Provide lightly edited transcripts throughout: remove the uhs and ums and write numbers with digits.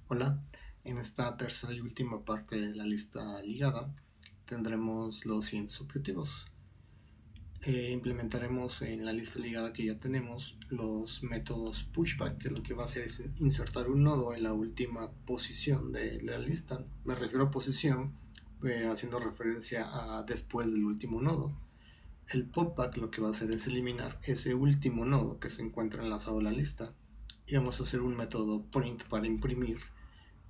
Hola, en esta tercera y última parte de la lista ligada tendremos los siguientes objetivos. Implementaremos en la lista ligada que ya tenemos los métodos pushback, que lo que va a hacer es insertar un nodo en la última posición de la lista. Me refiero a posición haciendo referencia a después del último nodo. El popback lo que va a hacer es eliminar ese último nodo que se encuentra enlazado a la lista y vamos a hacer un método print para imprimir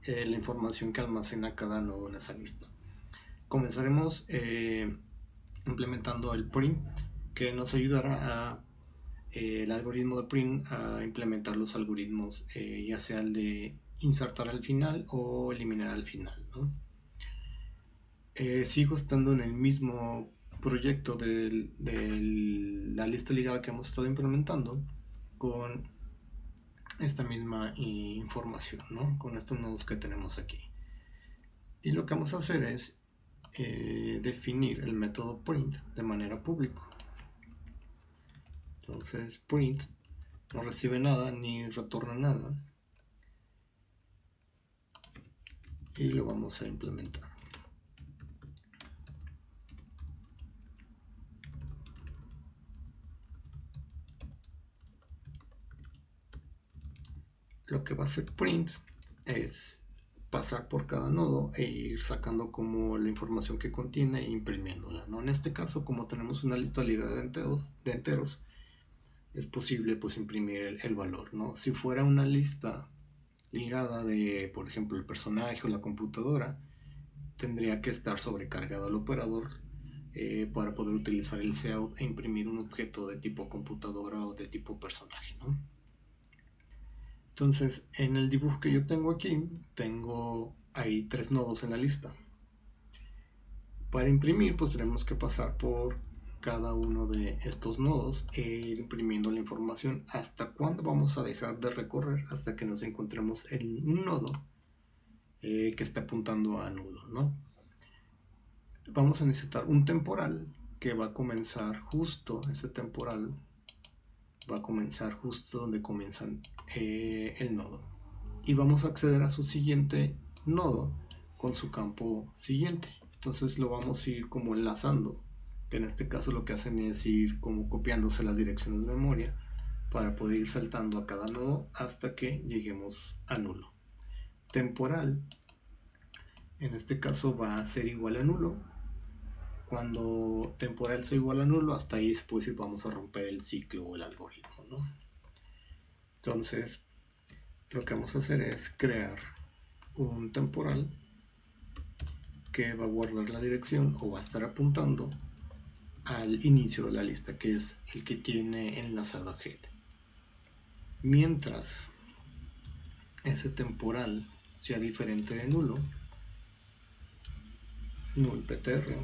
la información que almacena cada nodo en esa lista. Comenzaremos implementando el print, que nos ayudará a el algoritmo de print a implementar los algoritmos, ya sea el de insertar al final o eliminar al final, ¿no? Sigo estando en el mismo proyecto de la lista ligada que hemos estado implementando con esta misma información, ¿no? Con estos nodos que tenemos aquí. Y lo que vamos a hacer es definir el método print de manera pública. Entonces print no recibe nada ni retorna nada y lo vamos a implementar. Lo que va a hacer print es pasar por cada nodo e ir sacando como la información que contiene e imprimiéndola, ¿no? En este caso, como tenemos una lista ligada de enteros, es posible pues imprimir el valor, ¿no? Si fuera una lista ligada de, por ejemplo, el personaje o la computadora, tendría que estar sobrecargado el operador para poder utilizar el cout e imprimir un objeto de tipo computadora o de tipo personaje, ¿no? Entonces, en el dibujo que yo tengo aquí, tengo ahí 3 nodos en la lista. Para imprimir, pues tenemos que pasar por cada uno de estos nodos e ir imprimiendo la información. ¿Hasta cuándo vamos a dejar de recorrer? Hasta que nos encontremos en un nodo que está apuntando a nulo, ¿no? Vamos a necesitar un temporal que va a comenzar justo, ese temporal va a comenzar justo donde comienza el nodo. Y vamos a acceder a su siguiente nodo con su campo siguiente. Entonces lo vamos a ir como enlazando, que en este caso lo que hacen es ir como copiándose las direcciones de memoria para poder ir saltando a cada nodo hasta que lleguemos a nulo. Temporal, en este caso va a ser igual a nulo. Cuando temporal sea igual a nulo, hasta ahí después vamos a romper el ciclo o el algoritmo, ¿no? Entonces, lo que vamos a hacer es crear un temporal que va a guardar la dirección o va a estar apuntando al inicio de la lista, que es el que tiene enlazado a head. Mientras ese temporal sea diferente de nulo, nullptr,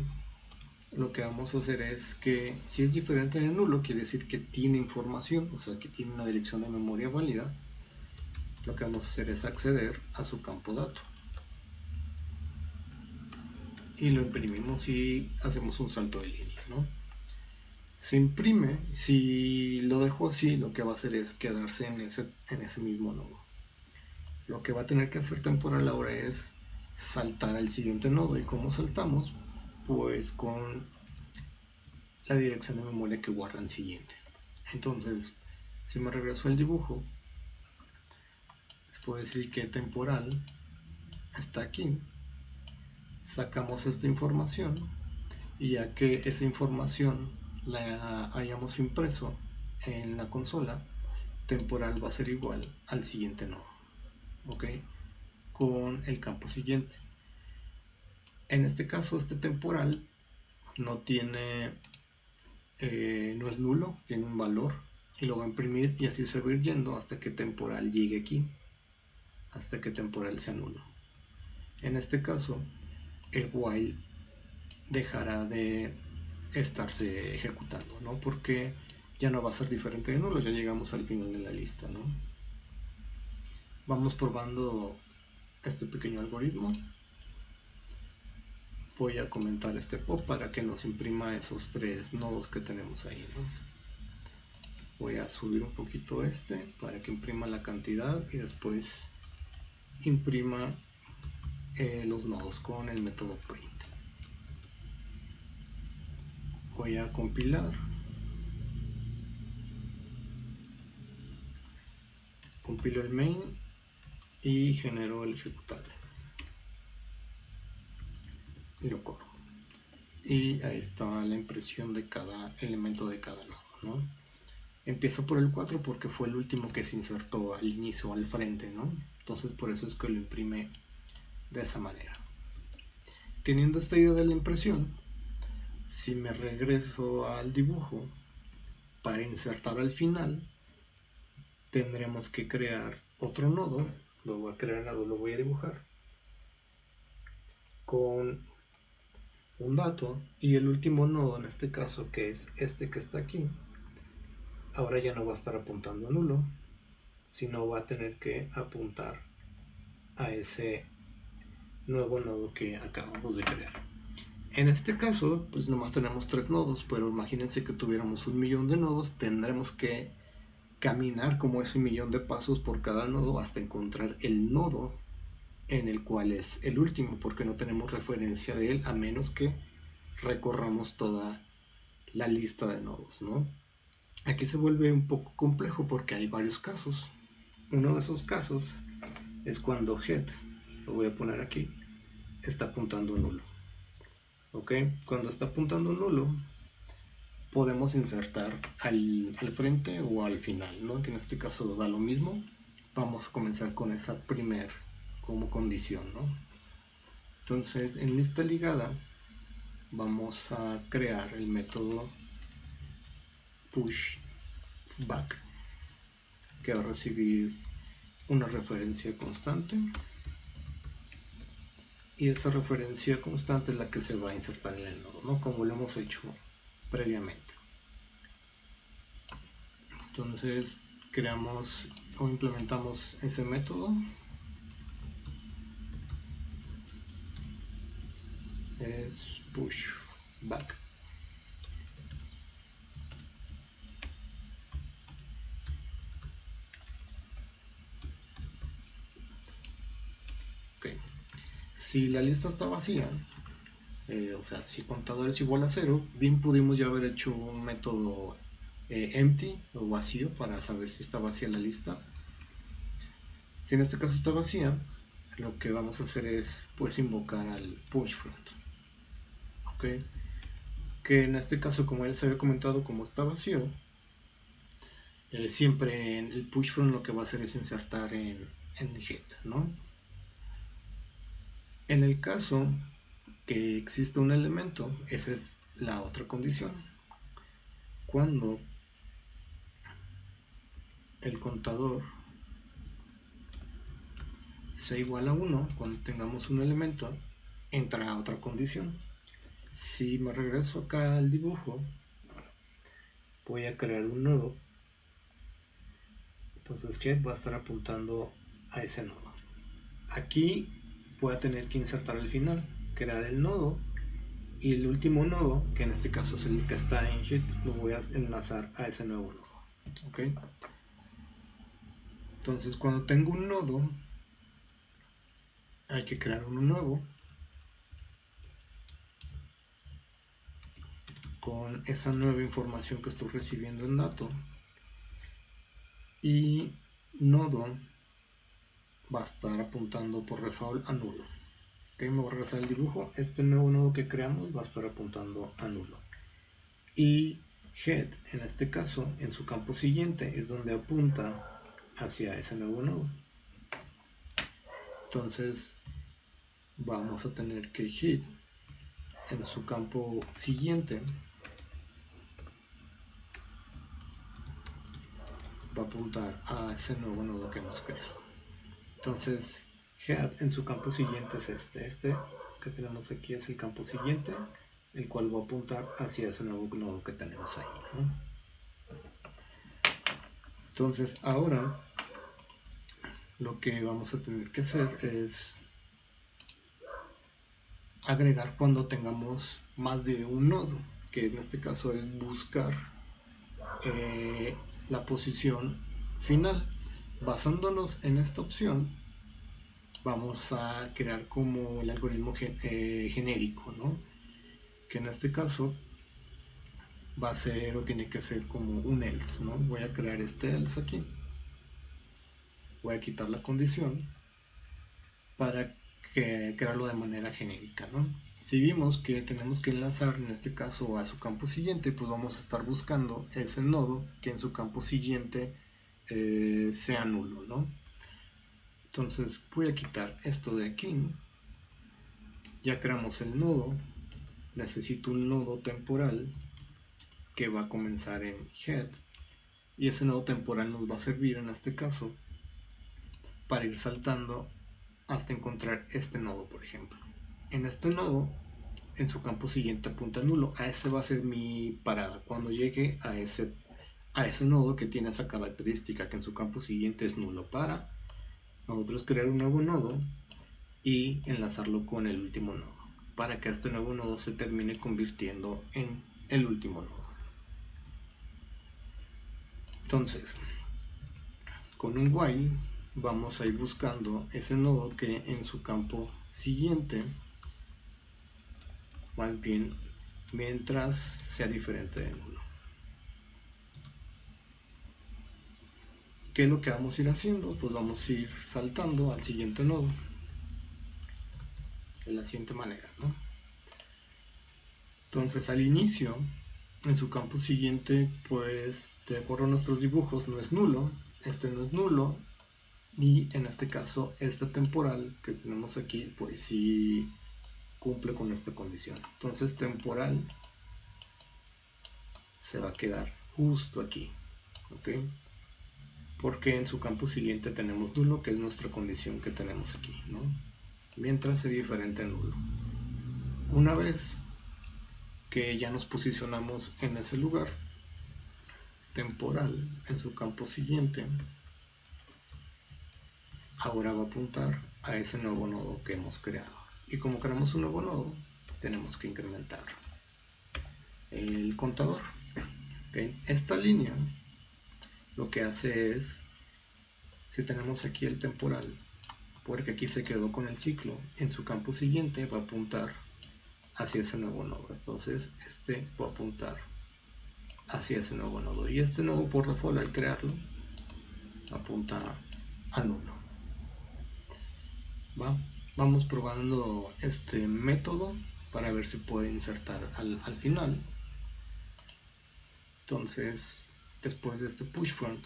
lo que vamos a hacer es que si es diferente de nulo, quiere decir que tiene información, o sea que tiene una dirección de memoria válida. Lo que vamos a hacer es acceder a su campo dato y lo imprimimos y hacemos un salto de línea, ¿no? Se imprime. Si lo dejo así, lo que va a hacer es quedarse en ese mismo nodo. Lo que va a tener que hacer temporal ahora es saltar al siguiente nodo. ¿Y cómo saltamos? Pues con la dirección de memoria que guarda el siguiente. Entonces, si me regreso al dibujo, les puedo decir que temporal está aquí. Sacamos esta información y ya que esa información la hayamos impreso en la consola, temporal va a ser igual al siguiente nodo, ¿ok? Con el campo siguiente. En este caso, este temporal no tiene, no es nulo, tiene un valor y lo va a imprimir y así se va a ir yendo hasta que temporal llegue aquí, hasta que temporal sea nulo. En este caso, el while dejará de estarse ejecutando, ¿no? Porque ya no va a ser diferente de nulo, ya llegamos al final de la lista, ¿no? Vamos probando este pequeño algoritmo. Voy a comentar este pop para que nos imprima esos 3 nodos que tenemos ahí, ¿no? Voy a subir un poquito este para que imprima la cantidad y después imprima los nodos con el método print. Voy a compilar, compilo el main y genero el ejecutable y lo corro, y ahí está la impresión de cada elemento de cada nodo, ¿no? Empiezo por el 4 porque fue el último que se insertó al inicio, al frente, ¿no? Entonces por eso es que lo imprime de esa manera. Teniendo esta idea de la impresión, si me regreso al dibujo, para insertar al final, tendremos que crear otro nodo. Lo voy a crear, lo voy a dibujar con un dato, y el último nodo, en este caso, que es este que está aquí, ahora ya no va a estar apuntando a nulo, sino va a tener que apuntar a ese nuevo nodo que acabamos de crear. En este caso, pues nomás tenemos 3 nodos, pero imagínense que tuviéramos 1.000.000 de nodos, tendremos que caminar como ese 1.000.000 de pasos por cada nodo hasta encontrar el nodo en el cual es el último, porque no tenemos referencia de él a menos que recorramos toda la lista de nodos, ¿no? Aquí se vuelve un poco complejo porque hay varios casos. Uno de esos casos es cuando head, lo voy a poner aquí, está apuntando nulo. ¿Ok? Cuando está apuntando nulo, podemos insertar al frente o al final, ¿no? Que en este caso da lo mismo. Vamos a comenzar con esa primer como condición, ¿no? Entonces, en lista ligada vamos a crear el método push back, que va a recibir una referencia constante, y esa referencia constante es la que se va a insertar en el nodo, ¿no? Como lo hemos hecho previamente. Entonces creamos o implementamos ese método, es push back. Okay. Si la lista está vacía, o sea, si contador es igual a 0, bien pudimos ya haber hecho un método empty o vacío para saber si está vacía la lista. Si en este caso está vacía, lo que vamos a hacer es pues invocar al push front. Okay. Que en este caso, como ya les había comentado, como está vacío, siempre en el push front lo que va a hacer es insertar en head, ¿no? En el caso que exista un elemento, esa es la otra condición. Cuando el contador sea igual a 1, cuando tengamos un elemento, entra otra condición. Si me regreso acá al dibujo, voy a crear un nodo. Entonces head va a estar apuntando a ese nodo. Aquí voy a tener que insertar al final, crear el nodo, y el último nodo, que en este caso es el que está en head, lo voy a enlazar a ese nuevo nodo. ¿Ok? Entonces cuando tengo un nodo, hay que crear uno nuevo con esa nueva información que estoy recibiendo en dato, y nodo va a estar apuntando por default a nulo. Okay, me voy a regresar al dibujo. Este nuevo nodo que creamos va a estar apuntando a nulo, y head en este caso en su campo siguiente es donde apunta hacia ese nuevo nodo. Entonces vamos a tener que head en su campo siguiente va a apuntar a ese nuevo nodo que hemos creado. Entonces head en su campo siguiente es este que tenemos aquí, es el campo siguiente, el cual va a apuntar hacia ese nuevo nodo que tenemos ahí, ¿no? Entonces ahora lo que vamos a tener que hacer es agregar cuando tengamos más de un nodo, que en este caso es buscar la posición final. Basándonos en esta opción, vamos a crear como el algoritmo genérico, ¿no? Que en este caso va a ser o tiene que ser como un else, ¿no? Voy a crear este else aquí. Voy a quitar la condición para crearlo de manera genérica, ¿no? Si vimos que tenemos que enlazar en este caso a su campo siguiente, pues vamos a estar buscando ese nodo que en su campo siguiente sea nulo, ¿no? Entonces voy a quitar esto de aquí. Ya creamos el nodo. Necesito un nodo temporal que va a comenzar en head, y ese nodo temporal nos va a servir en este caso para ir saltando hasta encontrar este nodo, por ejemplo. En este nodo, en su campo siguiente apunta nulo. A ese va a ser mi parada. Cuando llegue a ese nodo que tiene esa característica que en su campo siguiente es nulo, para nosotros crear un nuevo nodo y enlazarlo con el último nodo, para que este nuevo nodo se termine convirtiendo en el último nodo. Entonces, con un while vamos a ir buscando ese nodo que en su campo siguiente, más bien mientras sea diferente de nulo. ¿Qué es lo que vamos a ir haciendo? Pues vamos a ir saltando al siguiente nodo de la siguiente manera, ¿no? Entonces al inicio, en su campo siguiente, pues de acuerdo a nuestros dibujos no es nulo, este no es nulo, y en este caso esta temporal que tenemos aquí pues sí cumple con esta condición. Entonces temporal se va a quedar justo aquí, ¿ok? Porque en su campo siguiente tenemos nulo, que es nuestra condición que tenemos aquí, ¿no? Mientras sea diferente a nulo. Una vez que ya nos posicionamos en ese lugar, temporal en su campo siguiente ahora va a apuntar a ese nuevo nodo que hemos creado, y como creamos un nuevo nodo tenemos que incrementar el contador. ¿Okay? Esta línea lo que hace es, si tenemos aquí el temporal, porque aquí se quedó con el ciclo, en su campo siguiente va a apuntar hacia ese nuevo nodo, entonces este va a apuntar hacia ese nuevo nodo, y este nodo por default al crearlo apunta a nulo. Vamos probando este método para ver si puede insertar al final. Entonces, después de este push front,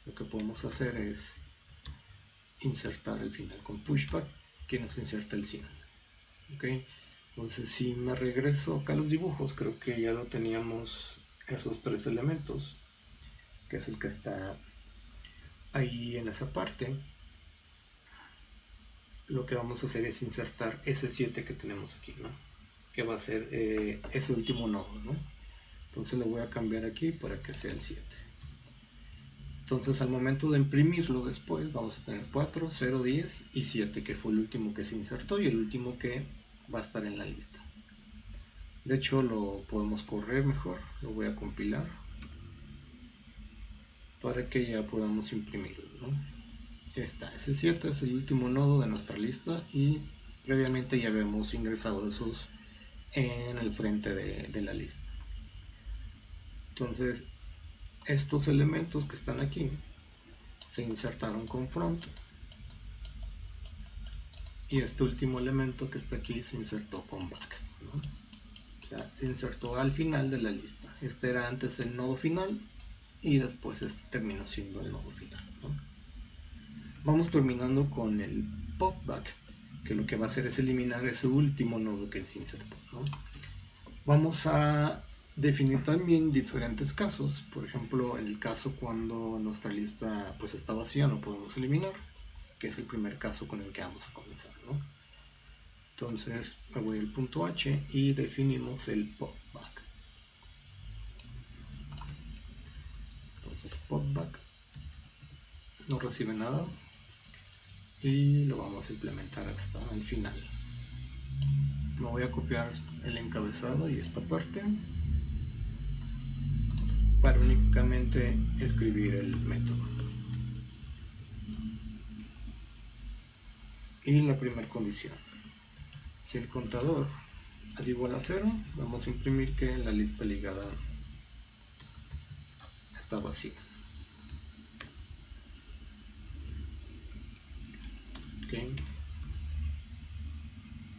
lo que podemos hacer es insertar el final con pushback, que nos inserta el 100. ¿Okay? Entonces, si me regreso acá a los dibujos, creo que ya lo teníamos esos tres elementos, que es el que está ahí en esa parte. Lo que vamos a hacer es insertar ese 7 que tenemos aquí, ¿no? Que va a ser ese último nodo, ¿no? Entonces le voy a cambiar aquí para que sea el 7. Entonces al momento de imprimirlo después vamos a tener 4, 0, 10 y 7, que fue el último que se insertó y el último que va a estar en la lista. De hecho lo podemos correr mejor, lo voy a compilar para que ya podamos imprimirlo, ¿no? Está, ese 7 es el último nodo de nuestra lista y previamente ya habíamos ingresado esos en el frente de la lista. Entonces estos elementos que están aquí se insertaron con front, y este último elemento que está aquí se insertó con back, ¿no? O sea, se insertó al final de la lista. Este era antes el nodo final y después este terminó siendo el nodo final, ¿no? Vamos terminando con el popback, que lo que va a hacer es eliminar ese último nodo que se insertó, ¿no? Vamos a definir también diferentes casos. Por ejemplo, en el caso cuando nuestra lista pues está vacía, no podemos eliminar, que es el primer caso con el que vamos a comenzar, ¿no? Entonces me voy al punto H y definimos el popback. Entonces popback no recibe nada y lo vamos a implementar hasta el final. Me voy a copiar el encabezado y esta parte para únicamente escribir el método. Y la primera condición, si el contador es igual a 0, vamos a imprimir que la lista ligada está vacía. Okay.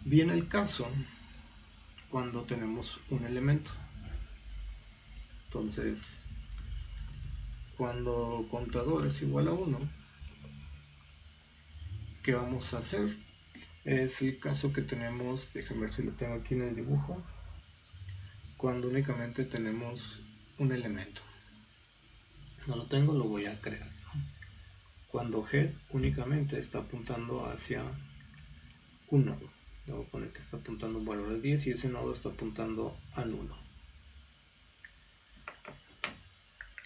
Viene el caso cuando tenemos un elemento. Entonces, cuando contador es igual a 1, ¿qué vamos a hacer? Es el caso que tenemos, déjenme ver si lo tengo aquí en el dibujo, cuando únicamente tenemos un elemento. No lo tengo, lo voy a crear. Cuando head únicamente está apuntando hacia un nodo. Le voy a poner que está apuntando un valor de 10 y ese nodo está apuntando al 1.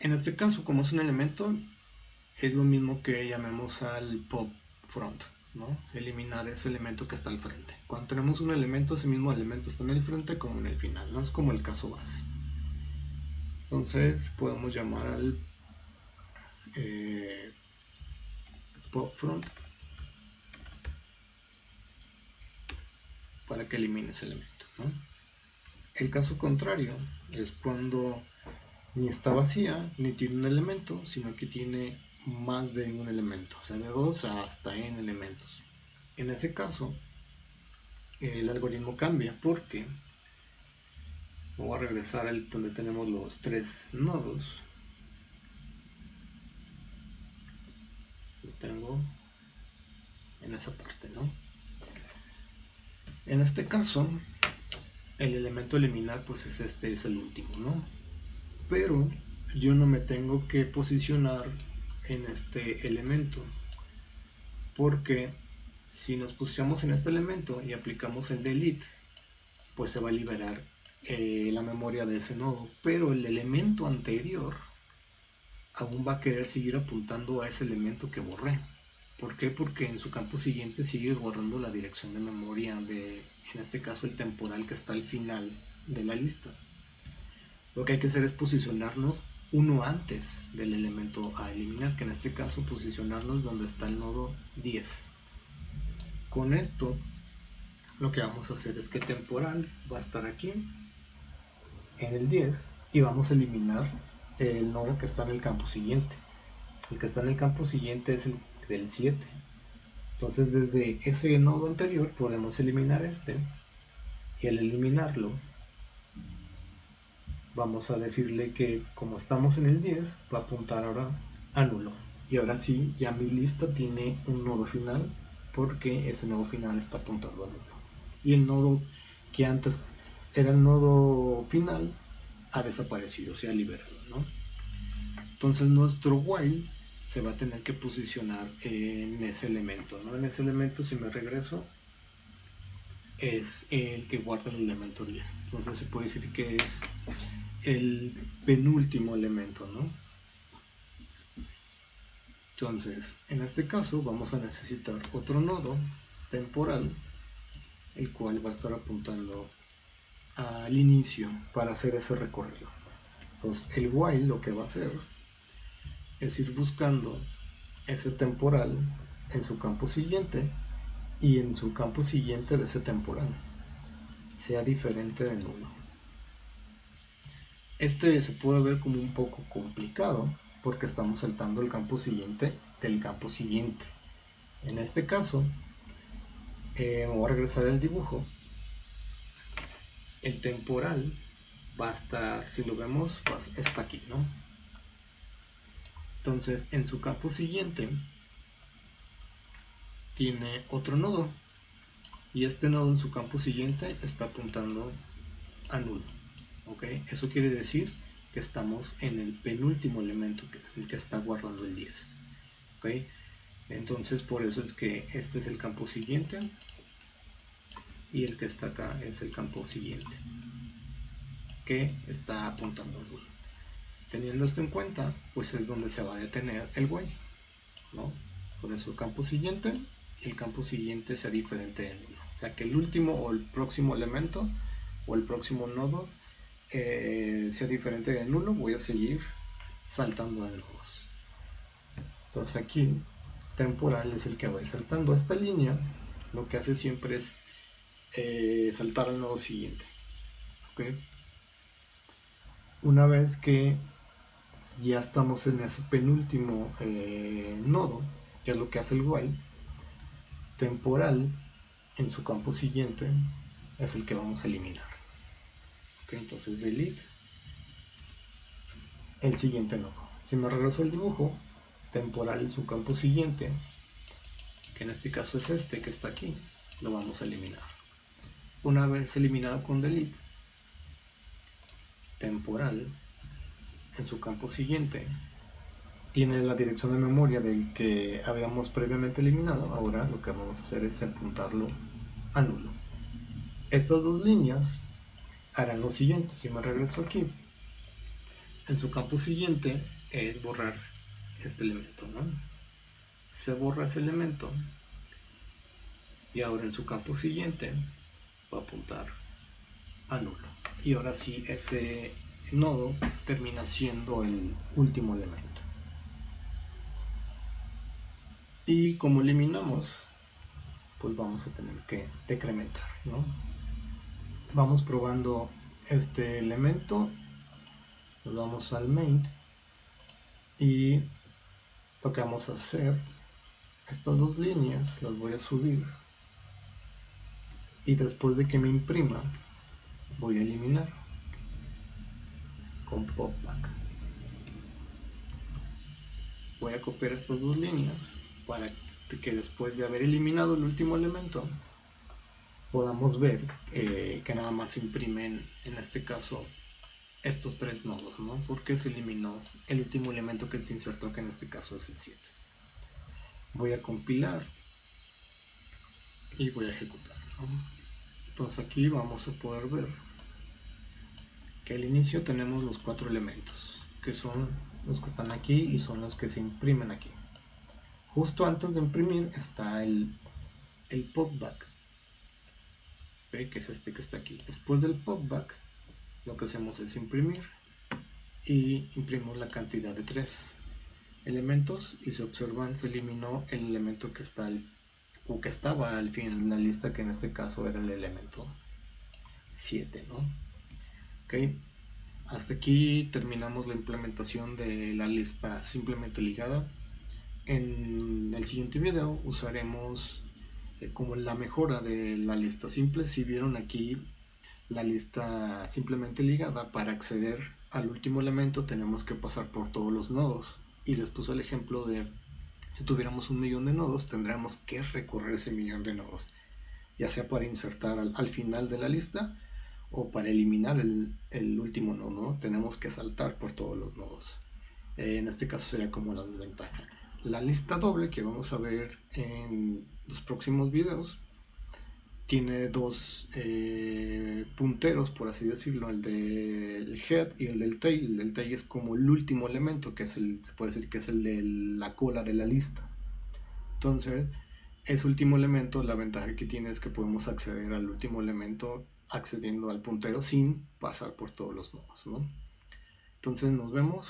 En este caso, como es un elemento, es lo mismo que llamemos al pop front, ¿no? Eliminar ese elemento que está al frente. Cuando tenemos un elemento, ese mismo elemento está en el frente como en el final, no es como el caso base. Entonces podemos llamar al pop front para que elimine ese elemento, ¿no? El caso contrario es cuando ni está vacía ni tiene un elemento, sino que tiene más de un elemento, o sea, de 2 hasta n elementos. En ese caso, el algoritmo cambia porque voy a regresar al donde tenemos los 3 nodos. Lo tengo en esa parte, ¿no? En este caso, el elemento a eliminar, pues es el último, ¿no? Pero yo no me tengo que posicionar en este elemento, porque si nos posicionamos en este elemento y aplicamos el delete, pues se va a liberar la memoria de ese nodo, pero el elemento anterior aún va a querer seguir apuntando a ese elemento que borré. ¿Por qué? Porque en su campo siguiente sigue guardando la dirección de memoria de, en este caso, el temporal que está al final de la lista. Lo que hay que hacer es posicionarnos uno antes del elemento a eliminar, que en este caso posicionarnos donde está el nodo 10. Con esto, lo que vamos a hacer es que temporal va a estar aquí, en el 10, y vamos a eliminar el nodo que está en el campo siguiente. El que está en el campo siguiente es el del 7. Entonces desde ese nodo anterior podemos eliminar este, y al eliminarlo vamos a decirle que como estamos en el 10 va a apuntar ahora a nulo. Y ahora sí, ya mi lista tiene un nodo final porque ese nodo final está apuntando a nulo. Y el nodo que antes era el nodo final ha desaparecido, se ha liberado, ¿no? Entonces nuestro while se va a tener que posicionar en ese elemento, ¿no? En ese elemento, si me regreso, es el que guarda el elemento 10. Entonces se puede decir que es el penúltimo elemento, ¿no? Entonces, en este caso vamos a necesitar otro nodo temporal, el cual va a estar apuntando al inicio para hacer ese recorrido. Entonces, el while lo que va a hacer es ir buscando ese temporal en su campo siguiente y en su campo siguiente de ese temporal sea diferente de nulo. Este se puede ver como un poco complicado porque estamos saltando el campo siguiente del campo siguiente. En este caso, me voy a regresar al dibujo. El temporal va a estar, si lo vemos, está aquí, ¿no? Entonces, en su campo siguiente tiene otro nodo y este nodo en su campo siguiente está apuntando a nulo. ¿Ok? Eso quiere decir que estamos en el penúltimo elemento, el que está guardando el 10. ¿Ok? Entonces, por eso es que este es el campo siguiente y el que está acá es el campo siguiente, que está apuntando a nulo. Teniendo esto en cuenta, pues es donde se va a detener el while, ¿no? Por eso el campo siguiente y el campo siguiente sea diferente de nulo. O sea, que el último o el próximo elemento o el próximo nodo sea diferente de nulo, voy a seguir saltando de nodos. Entonces aquí temporal es el que va a ir saltando esta línea lo que hace siempre es saltar al nodo siguiente. ¿Okay? Una vez que ya estamos en ese penúltimo nodo, que es lo que hace el while, temporal en su campo siguiente es el que vamos a eliminar. ¿Okay? Entonces delete el siguiente nodo. Si me regreso el dibujo, temporal en su campo siguiente, que en este caso es este que está aquí, lo vamos a eliminar. Una vez eliminado con delete, temporal en su campo siguiente tiene la dirección de memoria del que habíamos previamente eliminado. Ahora lo que vamos a hacer es apuntarlo a nulo. Estas dos líneas harán lo siguiente. Si me regreso aquí, en su campo siguiente es borrar este elemento, ¿no? Se borra ese elemento y ahora en su campo siguiente va a apuntar a nulo. Y ahora sí, ese nodo termina siendo el último elemento. Y como eliminamos, pues vamos a tener que decrementar, ¿no? Vamos probando este elemento, nos vamos al main y lo que vamos a hacer, estas dos líneas las voy a subir y después de que me imprima voy a eliminar con popback. Voy a copiar estas dos líneas para que después de haber eliminado el último elemento podamos ver que nada más se imprimen en este caso estos tres nodos, ¿no? Porque se eliminó el último elemento que se insertó, que en este caso es el 7. Voy a compilar y voy a ejecutar, ¿no? Entonces aquí vamos a poder ver que al inicio tenemos los 4 elementos, que son los que están aquí y son los que se imprimen aquí. Justo antes de imprimir está el popback, ¿ve? Que es este que está aquí. Después del popback lo que hacemos es imprimir y imprimimos la cantidad de 3 elementos y si observan se eliminó el elemento que está o que estaba al final de la lista, que en este caso era el elemento 7, ¿no? Ok, hasta aquí terminamos la implementación de la lista simplemente ligada. En el siguiente video usaremos como la mejora de la lista simple. Si vieron aquí la lista simplemente ligada, para acceder al último elemento tenemos que pasar por todos los nodos, y les puse el ejemplo de si tuviéramos 1.000.000 de nodos tendríamos que recorrer ese 1.000.000 de nodos, ya sea para insertar al final de la lista o para eliminar el último nodo, ¿no? Tenemos que saltar por todos los nodos. En este caso sería como la desventaja. La lista doble que vamos a ver en los próximos videos tiene dos punteros, por así decirlo, el del head y el del tail. El del tail es como el último elemento, que es se puede decir que es el de la cola de la lista. Entonces, ese último elemento, la ventaja que tiene es que podemos acceder al último elemento accediendo al puntero sin pasar por todos los nodos, ¿no? Entonces nos vemos.